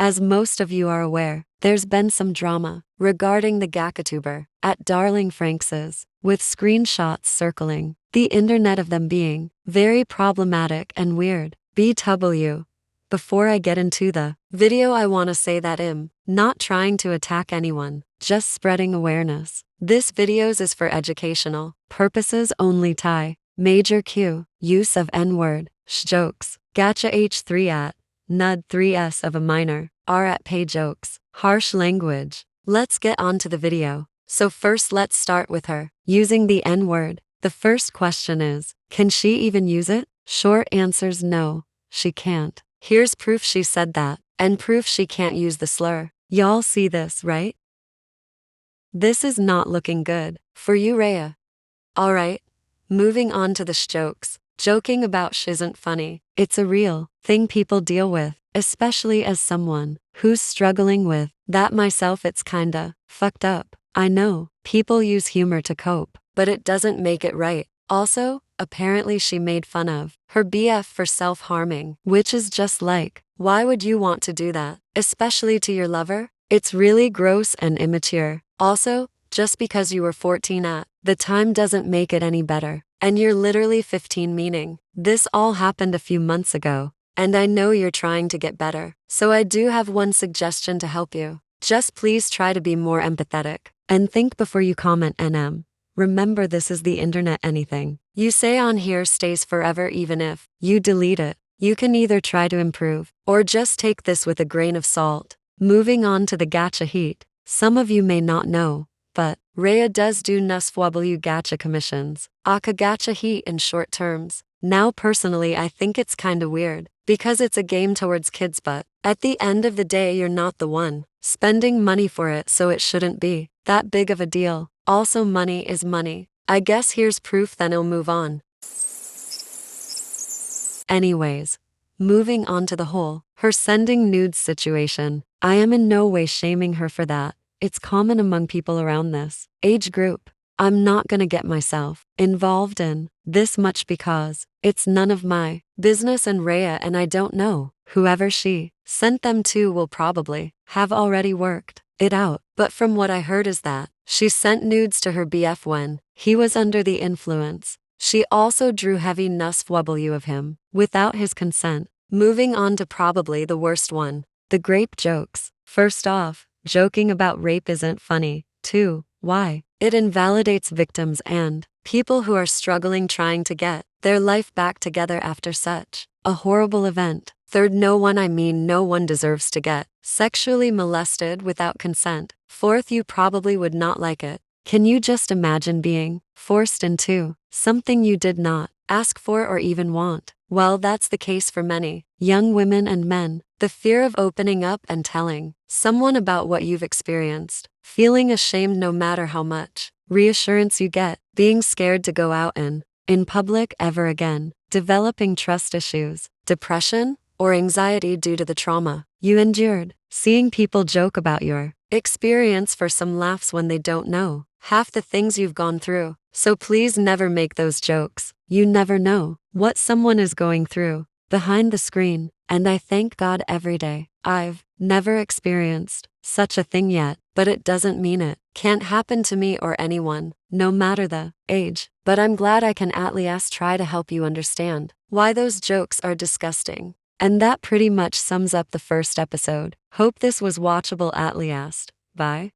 As most of you are aware, there's been some drama regarding the GACAtuber at darlingfranxxs, with screenshots circling the internet of them being very problematic and weird. BW. Before I get into the video, I want to say that I'm not trying to attack anyone, just spreading awareness. This videos is for educational purposes only. Major Q, use of N-word, jokes, gacha H3 at, nud 3s of a minor, R at pay jokes, harsh language. Let's get on to the video. So first let's start with her using the N-word. The first question is, can she even use it? Short answer's no, she can't. Here's proof she said that, and proof she can't use the slur. Y'all see this, right? This is not looking good for you, Rhea. Alright, moving on to the jokes. Joking about sh isn't funny. It's a real thing people deal with, especially as someone who's struggling with that myself. It's kinda fucked up. I know, people use humor to cope, but it doesn't make it right. Also, apparently she made fun of her BF for self-harming, which is just like, why would you want to do that? Especially to your lover? It's really gross and immature. Also, just because you were 14 at the time doesn't make it any better. And you're literally 15, meaning this all happened a few months ago. And I know you're trying to get better. So I do have one suggestion to help you. Just please try to be more empathetic and think before you comment. Remember, this is the internet. Anything you say on here stays forever. Even if you delete it, you can either try to improve or just take this with a grain of salt. Moving on to the gacha heat. Some of you may not know, but Rhea does do NSFW gacha commissions, aka gacha heat in short terms. Now personally I think it's kinda weird, because it's a game towards kids, but at the end of the day you're not the one spending money for it, so it shouldn't be that big of a deal. Also, money is money. I guess here's proof, then I'll move on. Anyways, moving on to the whole her sending nudes situation. I am in no way shaming her for that. It's common among people around this age group. I'm not gonna get myself involved in this much because it's none of my business, and Rhea and I don't know. Whoever she sent them to will probably have already worked it out. But from what I heard is that she sent nudes to her BF when he was under the influence. She also drew heavy NSFW of him without his consent. Moving on to probably the worst one, the grape jokes. First off, joking about rape isn't funny. 2. Why? It invalidates victims and people who are struggling trying to get their life back together after such a horrible event. 3. No one deserves to get sexually molested without consent. 4. You probably would not like it. Can you just imagine being forced into something you did not ask for or even want? Well, that's the case for many young women and men. The fear of opening up and telling someone about what you've experienced, feeling ashamed no matter how much reassurance you get, being scared to go out and in public ever again, developing trust issues, depression, or anxiety due to the trauma you endured, seeing people joke about your experience for some laughs when they don't know half the things you've gone through. So please never make those jokes. You never know what someone is going through behind the screen, and I thank God every day. I've never experienced such a thing yet, but it doesn't mean it can't happen to me or anyone, no matter the age. But I'm glad I can at least try to help you understand why those jokes are disgusting. And that pretty much sums up the first episode. Hope this was watchable at least. Bye.